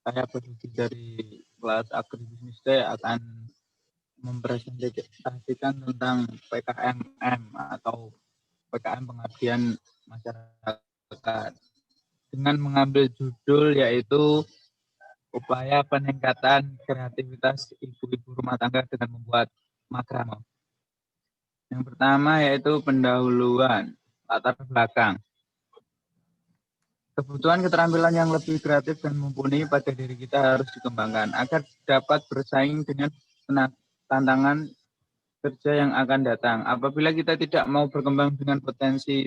saya berdiri dari kelas agribisnis saya akan mempresentasikan tentang PKMM atau PKM Pengabdian Masyarakat dengan mengambil judul yaitu upaya peningkatan kreativitas ibu-ibu rumah tangga dengan membuat makrame. Yang pertama yaitu pendahuluan latar belakang. Kebutuhan keterampilan yang lebih kreatif dan mumpuni pada diri kita harus dikembangkan agar dapat bersaing dengan tantangan kerja yang akan datang. Apabila kita tidak mau berkembang dengan potensi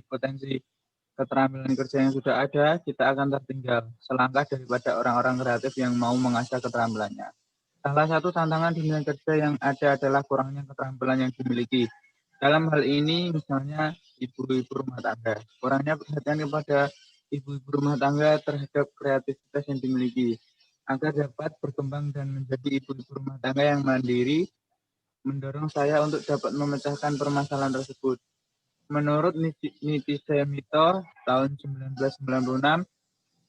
keterampilan kerja yang sudah ada, kita akan tertinggal selangkah daripada orang-orang kreatif yang mau mengasah keterampilannya. Salah satu tantangan di dunia kerja yang ada adalah kurangnya keterampilan yang dimiliki. Dalam hal ini misalnya ibu-ibu rumah tangga. Kurangnya perhatian kepada ibu-ibu rumah tangga terhadap kreativitas yang dimiliki. Agar dapat berkembang dan menjadi ibu-ibu rumah tangga yang mandiri, mendorong saya untuk dapat memecahkan permasalahan tersebut. Menurut Niti Semito tahun 1996,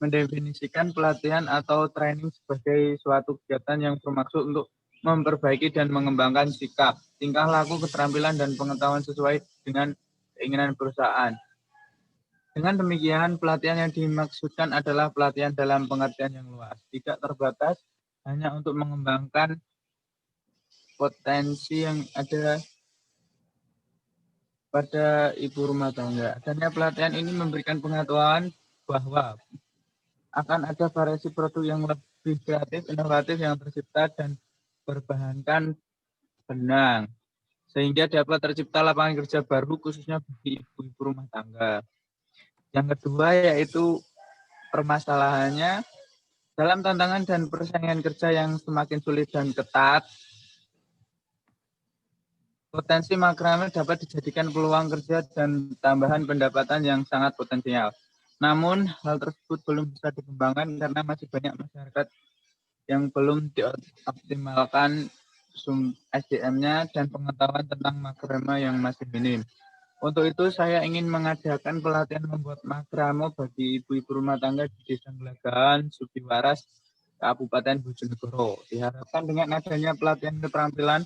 mendefinisikan pelatihan atau training sebagai suatu kegiatan yang bermaksud untuk memperbaiki dan mengembangkan sikap, tingkah laku, keterampilan, dan pengetahuan sesuai dengan keinginan perusahaan. Dengan demikian, pelatihan yang dimaksudkan adalah pelatihan dalam pengertian yang luas, tidak terbatas hanya untuk mengembangkan potensi yang ada pada ibu rumah tangga. Adanya pelatihan ini memberikan pengetahuan bahwa akan ada variasi produk yang lebih kreatif, inovatif yang tercipta dan berbahankan benang, sehingga dapat tercipta lapangan kerja baru khususnya bagi ibu-ibu rumah tangga. Yang kedua yaitu permasalahannya dalam tantangan dan persaingan kerja yang semakin sulit dan ketat, potensi makrame dapat dijadikan peluang kerja dan tambahan pendapatan yang sangat potensial. Namun, hal tersebut belum bisa dikembangkan karena masih banyak masyarakat yang belum dioptimalkan SDM-nya dan pengetahuan tentang makrame yang masih minim. Untuk itu, saya ingin mengadakan pelatihan membuat makrame bagi ibu-ibu rumah tangga di Desa Gelagahan, Sudiwaras, Kabupaten Bojonegoro. Diharapkan dengan adanya pelatihan keterampilan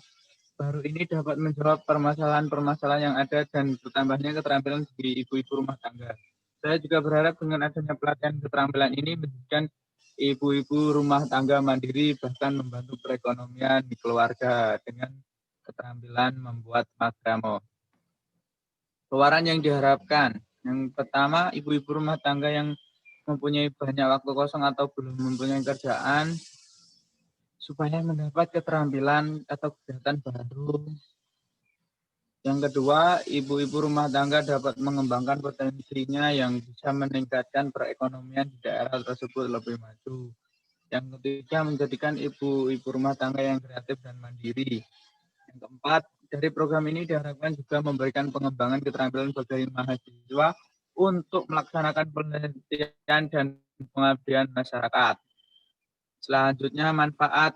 baru ini dapat menjawab permasalahan-permasalahan yang ada dan bertambahnya keterampilan bagi ibu-ibu rumah tangga. Saya juga berharap dengan adanya pelatihan keterampilan ini menjadikan ibu-ibu rumah tangga mandiri bahkan membantu perekonomian di keluarga dengan keterampilan membuat makrame. Tawaran yang diharapkan. Yang pertama, ibu-ibu rumah tangga yang mempunyai banyak waktu kosong atau belum mempunyai kerjaan supaya mendapat keterampilan atau kegiatan baru. Yang kedua, ibu-ibu rumah tangga dapat mengembangkan potensinya yang bisa meningkatkan perekonomian di daerah tersebut lebih maju. Yang ketiga, menjadikan ibu-ibu rumah tangga yang kreatif dan mandiri. Yang keempat, dari program ini diharapkan juga memberikan pengembangan keterampilan bagi mahasiswa untuk melaksanakan penelitian dan pengabdian masyarakat. Selanjutnya, manfaat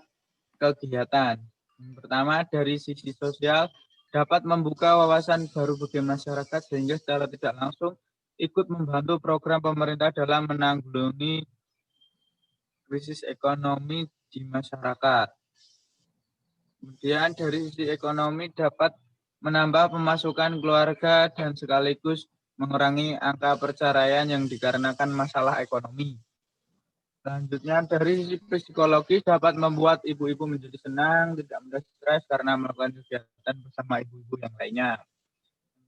kegiatan. Yang pertama, dari sisi sosial, dapat membuka wawasan baru bagi masyarakat sehingga secara tidak langsung ikut membantu program pemerintah dalam menanggulangi krisis ekonomi di masyarakat. Kemudian dari sisi ekonomi dapat menambah pemasukan keluarga dan sekaligus mengurangi angka perceraian yang dikarenakan masalah ekonomi. Selanjutnya dari sisi psikologi dapat membuat ibu-ibu menjadi senang, tidak mudah stres karena melakukan kegiatan bersama ibu-ibu yang lainnya.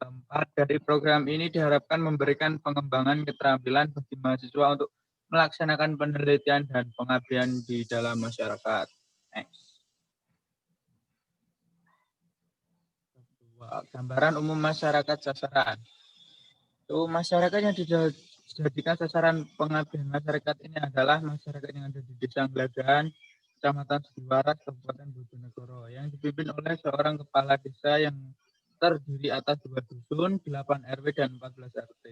Keempat, dari program ini diharapkan memberikan pengembangan keterampilan bagi mahasiswa untuk melaksanakan penelitian dan pengabdian di dalam masyarakat. Next. Gambaran umum masyarakat sasaran. Masyarakat yang dijadikan sasaran pengabdian masyarakat ini adalah masyarakat yang ada di Desa Gelagahan, Kecamatan Sudiwaras, Kabupaten Bojonegoro, yang dipimpin oleh seorang kepala desa yang terdiri atas 2 dusun, 8 RW, dan 14 RT.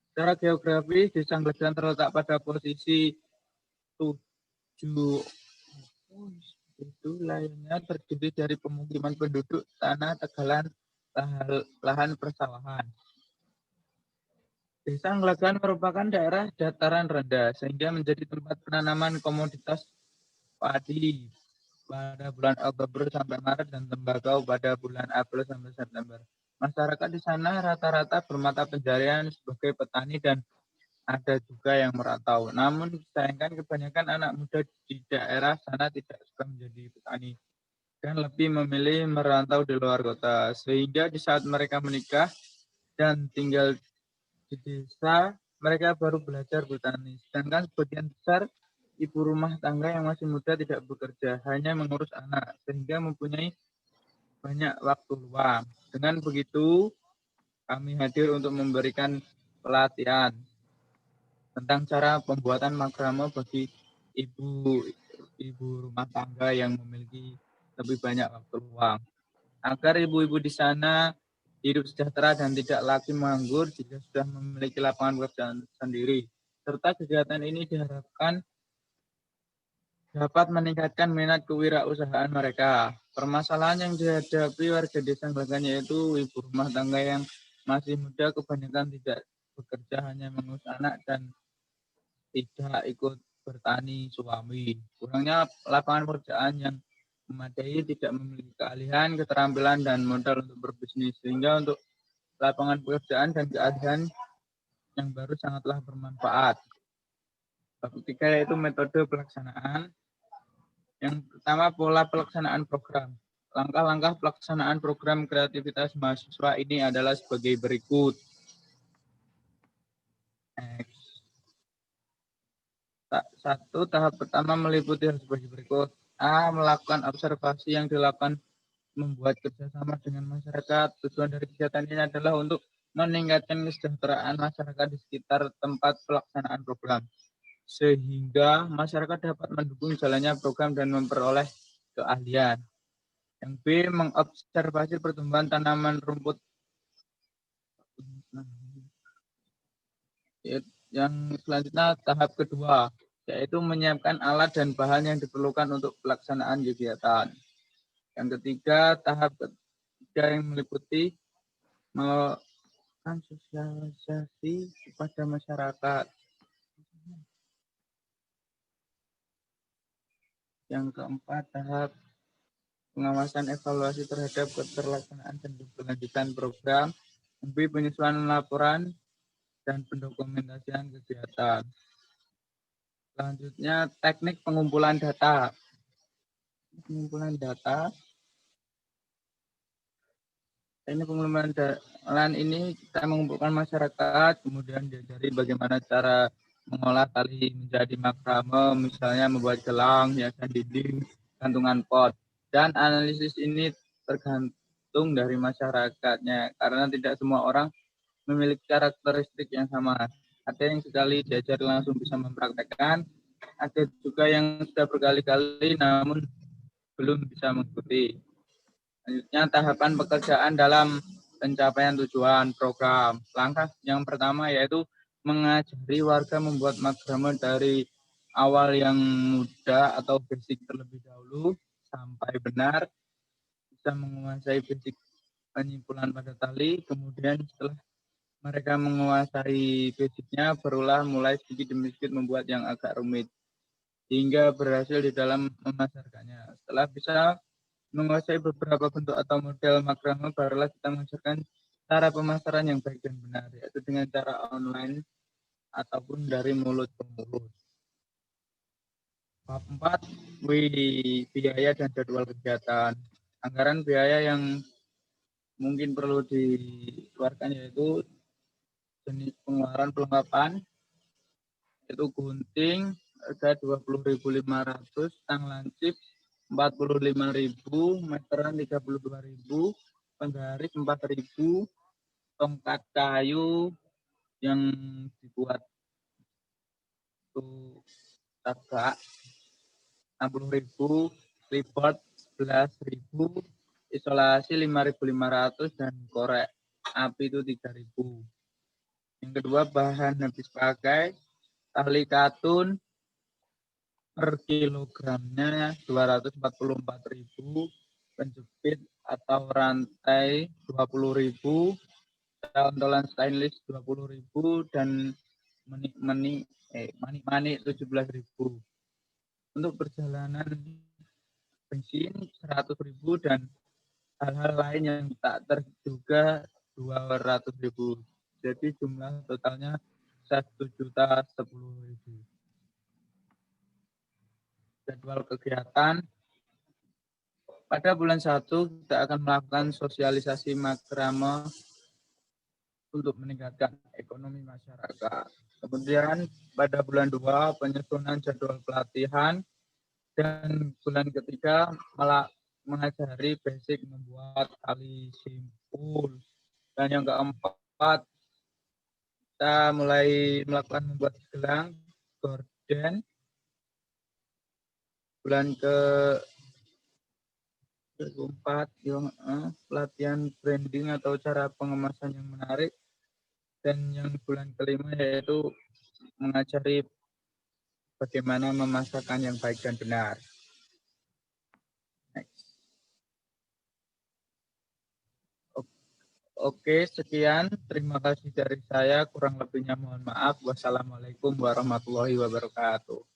Secara geografis, Desa Gelagahan terletak pada posisi 7 itu lainnya terdiri dari pemukiman penduduk, tanah, tegalan, lahan persawahan. Desa Gelagahan merupakan daerah dataran rendah sehingga menjadi tempat penanaman komoditas padi pada bulan Oktober sampai Maret dan tembakau pada bulan April sampai September. Masyarakat di sana rata-rata bermata pencarian sebagai petani dan ada juga yang merantau. Namun sayangkan kebanyakan anak muda di daerah sana tidak suka menjadi petani dan lebih memilih merantau di luar kota. Sehingga di saat mereka menikah dan tinggal di desa, mereka baru belajar bertani. Sedangkan sebagian besar ibu rumah tangga yang masih muda tidak bekerja, hanya mengurus anak, sehingga mempunyai banyak waktu luang. Dengan begitu, kami hadir untuk memberikan pelatihan tentang cara pembuatan makrame bagi ibu rumah tangga yang memiliki lebih banyak waktu luang. Agar ibu-ibu di sana hidup sejahtera dan tidak lagi menganggur jika sudah memiliki lapangan pekerjaan sendiri. Serta kegiatan ini diharapkan dapat meningkatkan minat kewirausahaan mereka. Permasalahan yang dihadapi warga desa Glagan yaitu ibu rumah tangga yang masih muda kebanyakan tidak bekerja, hanya mengurus anak dan tidak ikut bertani suami. Kurangnya lapangan pekerjaan yang memadai, tidak memiliki keahlian, keterampilan, dan modal untuk berbisnis. Sehingga untuk lapangan pekerjaan dan keahlian yang baru sangatlah bermanfaat. Bab ketiga yaitu metode pelaksanaan. Yang pertama, pola pelaksanaan program. Langkah-langkah pelaksanaan program kreativitas mahasiswa ini adalah sebagai berikut. Satu, tahap pertama meliputi hal sebagai berikut. A. Melakukan observasi yang dilakukan membuat kerjasama dengan masyarakat. Tujuan dari kegiatan ini adalah untuk meningkatkan kesejahteraan masyarakat di sekitar tempat pelaksanaan program, sehingga masyarakat dapat mendukung jalannya program dan memperoleh keahlian. Yang B. Mengobservasi pertumbuhan tanaman rumput. Yang selanjutnya tahap kedua, yaitu menyiapkan alat dan bahan yang diperlukan untuk pelaksanaan kegiatan. Yang ketiga, tahap ketiga yang meliputi melakukan sosialisasi kepada masyarakat. Yang keempat, tahap pengawasan evaluasi terhadap keterlaksanaan dan keberlanjutan program. Yang penyesuaian laporan dan pendokumentasian kegiatan. Selanjutnya, teknik pengumpulan data. Pengumpulan data. Ini pengumpulan data ini kita mengumpulkan masyarakat, kemudian diajari bagaimana cara mengolah tali menjadi makrame, misalnya membuat gelang, hiasan dinding, gantungan pot. Dan analisis ini tergantung dari masyarakatnya, karena tidak semua orang memiliki karakteristik yang sama. Ada yang sekali diajar langsung bisa mempraktekkan, ada juga yang sudah berkali-kali namun belum bisa mengikuti. Selanjutnya, tahapan pekerjaan dalam pencapaian tujuan program. Langkah yang pertama yaitu mengajari warga membuat makrame dari awal yang mudah atau basic terlebih dahulu sampai benar bisa menguasai basic penyimpulan pada tali. Kemudian setelah mereka menguasai basicnya, barulah mulai sedikit demi sedikit membuat yang agak rumit, hingga berhasil di dalam memasarkannya. Setelah bisa menguasai beberapa bentuk atau model makrame, barulah kita mengajarkan cara pemasaran yang baik dan benar, yaitu dengan cara online ataupun dari mulut ke mulut. Bab 4, biaya dan jadwal kegiatan. Anggaran biaya yang mungkin perlu dikeluarkan yaitu jenis pengeluaran perlengkapan, yaitu gunting harga 20.500, tang lancip 45.000, meteran 32.000, penggaris 4.000, tongkat kayu yang dibuat untuk tagak 60.000, clipboard 11.000, isolasi 5.500, dan korek api itu 3.000. Yang kedua, bahan habis pakai, tali katun per kilogramnya 244.000, penjepit atau rantai 20.000, daun-daunan stainless 20.000, dan manik-manik 17.000. untuk perjalanan bensin 100.000 dan hal-hal lain yang tak terduga 200.000. Jadi jumlah totalnya 1.010.000. Jadwal kegiatan pada bulan 1 kita akan melakukan sosialisasi makrame untuk meningkatkan ekonomi masyarakat. Kemudian pada bulan 2 penyusunan jadwal pelatihan, dan bulan ketiga mengajari basic membuat tali simpul. Dan yang keempat kita mulai melakukan membuat gelang, gorden. Bulan keempat pelatihan branding atau cara pengemasan yang menarik. Dan yang bulan kelima yaitu mengajari bagaimana memasarkan yang baik dan benar. Next. Oke, sekian. Terima kasih dari saya. Kurang lebihnya mohon maaf. Wassalamualaikum warahmatullahi wabarakatuh.